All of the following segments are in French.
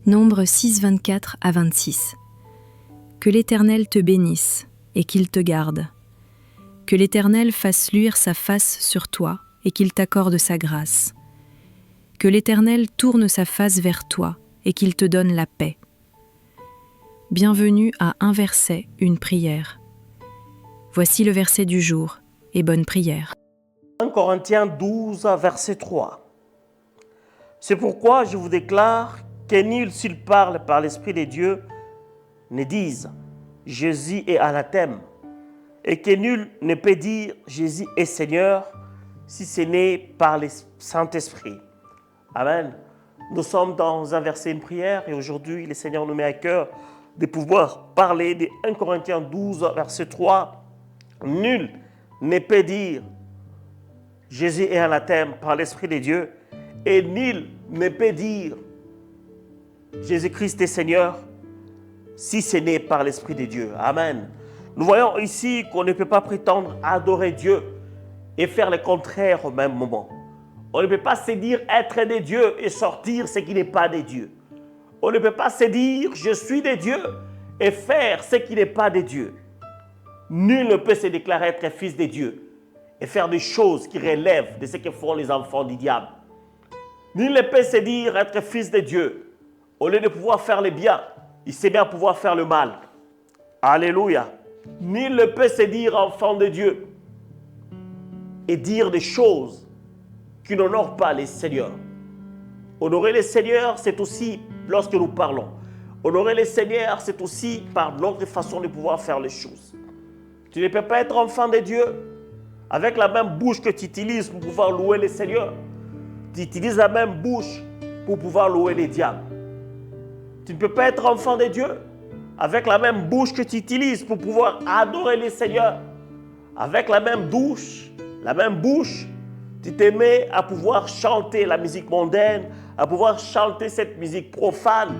Nombre 6, 24 à 26. Que l'Éternel te bénisse et qu'il te garde. Que l'Éternel fasse luire sa face sur toi et qu'il t'accorde sa grâce. Que l'Éternel tourne sa face vers toi et qu'il te donne la paix. Bienvenue à un verset, une prière. Voici le verset du jour et bonne prière. 1 Corinthiens 12, verset 3. C'est pourquoi je vous déclare que nul, s'il parle par l'Esprit de Dieu, ne dise « Jésus est anathème » et que nul ne peut dire « Jésus est Seigneur » si ce n'est par le Saint-Esprit. Amen. Nous sommes dans un verset, une prière, et aujourd'hui, le Seigneur nous met à cœur de pouvoir parler de 1 Corinthiens 12, verset 3. Nul ne peut dire Jésus est anathème par l'Esprit de Dieu, et nul ne peut dire Jésus-Christ est Seigneur si ce n'est par l'Esprit de Dieu. Amen. Nous voyons ici qu'on ne peut pas prétendre adorer Dieu et faire le contraire au même moment. On ne peut pas se dire être de Dieu et sortir ce qui n'est pas de Dieu. On ne peut pas se dire je suis de Dieu et faire ce qui n'est pas de Dieu. Nul ne peut se déclarer être fils de Dieu et faire des choses qui relèvent de ce que font les enfants du diable. Nul ne peut se dire être fils de Dieu. Au lieu de pouvoir faire le bien, il sait bien pouvoir faire le mal. Alléluia. Nul ne peut se dire enfant de Dieu et dire des choses qui n'honorent pas les seigneurs. Honorer les seigneurs, c'est aussi lorsque nous parlons. Honorer les seigneurs, c'est aussi par notre façon de pouvoir faire les choses. Tu ne peux pas être enfant de Dieu avec la même bouche que tu utilises pour pouvoir louer les seigneurs. Tu utilises la même bouche pour pouvoir louer les diables. Tu ne peux pas être enfant de Dieu avec la même bouche que tu utilises pour pouvoir adorer les seigneurs. Avec la même bouche, tu te mets à pouvoir chanter la musique mondaine, à pouvoir chanter cette musique profane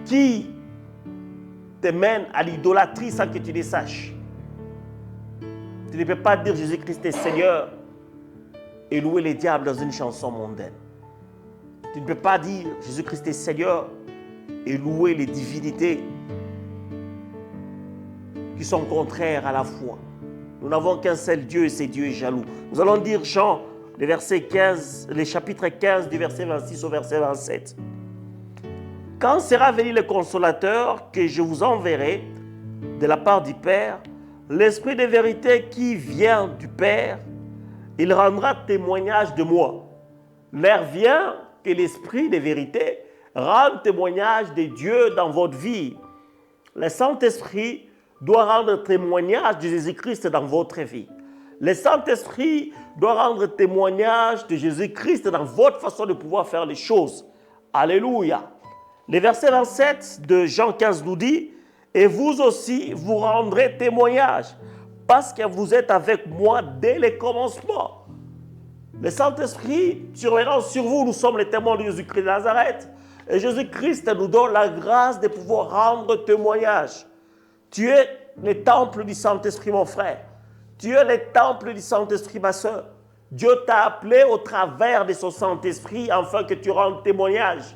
qui te mène à l'idolâtrie sans que tu le saches. Tu ne peux pas dire Jésus-Christ est Seigneur et louer les diables dans une chanson mondaine. Tu ne peux pas dire Jésus-Christ est Seigneur et louer les divinités qui sont contraires à la foi. Nous n'avons qu'un seul Dieu et c'est Dieu est jaloux. Nous allons dire Jean, le chapitre 15 du verset 26 au verset 27. Quand sera venu le consolateur que je vous enverrai de la part du Père, l'Esprit de vérité qui vient du Père, il rendra témoignage de moi. L'heure vient que l'Esprit de vérité rende témoignage de Dieu dans votre vie. Le Saint-Esprit doit rendre témoignage de Jésus-Christ dans votre vie. Le Saint-Esprit doit rendre témoignage de Jésus-Christ dans votre façon de pouvoir faire les choses. Alléluia. Le verset 27 de Jean 15 nous dit « Et vous aussi, vous rendrez témoignage, parce que vous êtes avec moi dès le commencement. » Le Saint-Esprit surveillant sur vous, nous sommes les témoins de Jésus-Christ de Nazareth. Et Jésus-Christ nous donne la grâce de pouvoir rendre témoignage. Tu es le temple du Saint-Esprit, mon frère. Tu es le temple du Saint-Esprit, ma soeur. Dieu t'a appelé au travers de son Saint-Esprit afin que tu rendes témoignage.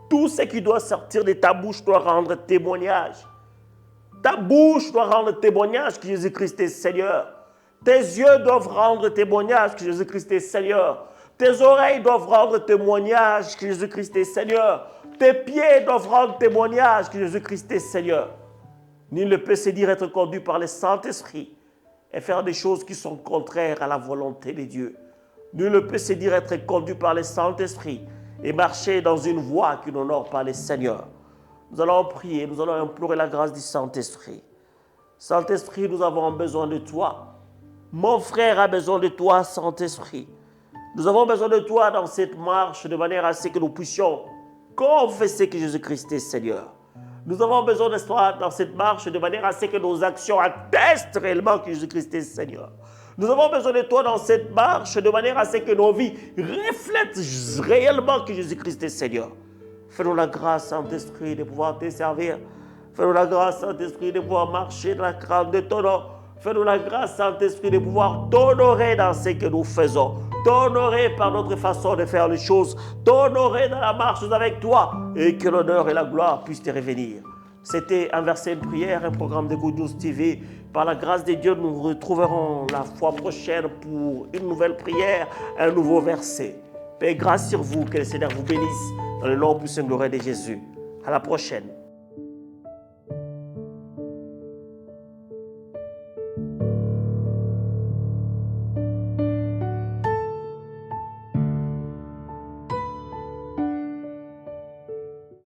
Tout ce qui doit sortir de ta bouche doit rendre témoignage. Ta bouche doit rendre témoignage que Jésus-Christ est Seigneur. Tes yeux doivent rendre témoignage que Jésus-Christ est Seigneur. Tes oreilles doivent rendre témoignage que Jésus-Christ est Seigneur. Tes pieds doivent rendre témoignage que Jésus-Christ est Seigneur. Nul ne peut se dire être conduit par le Saint-Esprit et faire des choses qui sont contraires à la volonté de Dieu. Nul ne peut se dire être conduit par le Saint-Esprit et marcher dans une voie qui n'honore pas le Seigneur. Nous allons prier, nous allons implorer la grâce du Saint-Esprit. Saint-Esprit, nous avons besoin de toi. Mon frère a besoin de toi, Saint-Esprit. Nous avons besoin de toi dans cette marche de manière à ce que nous puissions confesser que Jésus-Christ est Seigneur. Nous avons besoin de toi dans cette marche de manière à ce que nos actions attestent réellement que Jésus-Christ est Seigneur. Nous avons besoin de toi dans cette marche de manière à ce que nos vies reflètent réellement que Jésus-Christ est Seigneur. Fais-nous la grâce, Saint-Esprit, de pouvoir te servir. Fais-nous la grâce, Saint-Esprit, de pouvoir marcher dans la crainte de ton nom. Fais-nous la grâce, Saint-Esprit, de pouvoir t'honorer dans ce que nous faisons. t'honorer par notre façon de faire les choses, t'honorer dans la marche avec toi et que l'honneur et la gloire puissent te revenir. C'était un verset, une prière, un programme de Good News TV. Par la grâce de Dieu, nous nous retrouverons la fois prochaine pour une nouvelle prière, un nouveau verset. Paix et grâce sur vous, que le Seigneur vous bénisse dans le nom puissant et glorieux de Jésus. À la prochaine.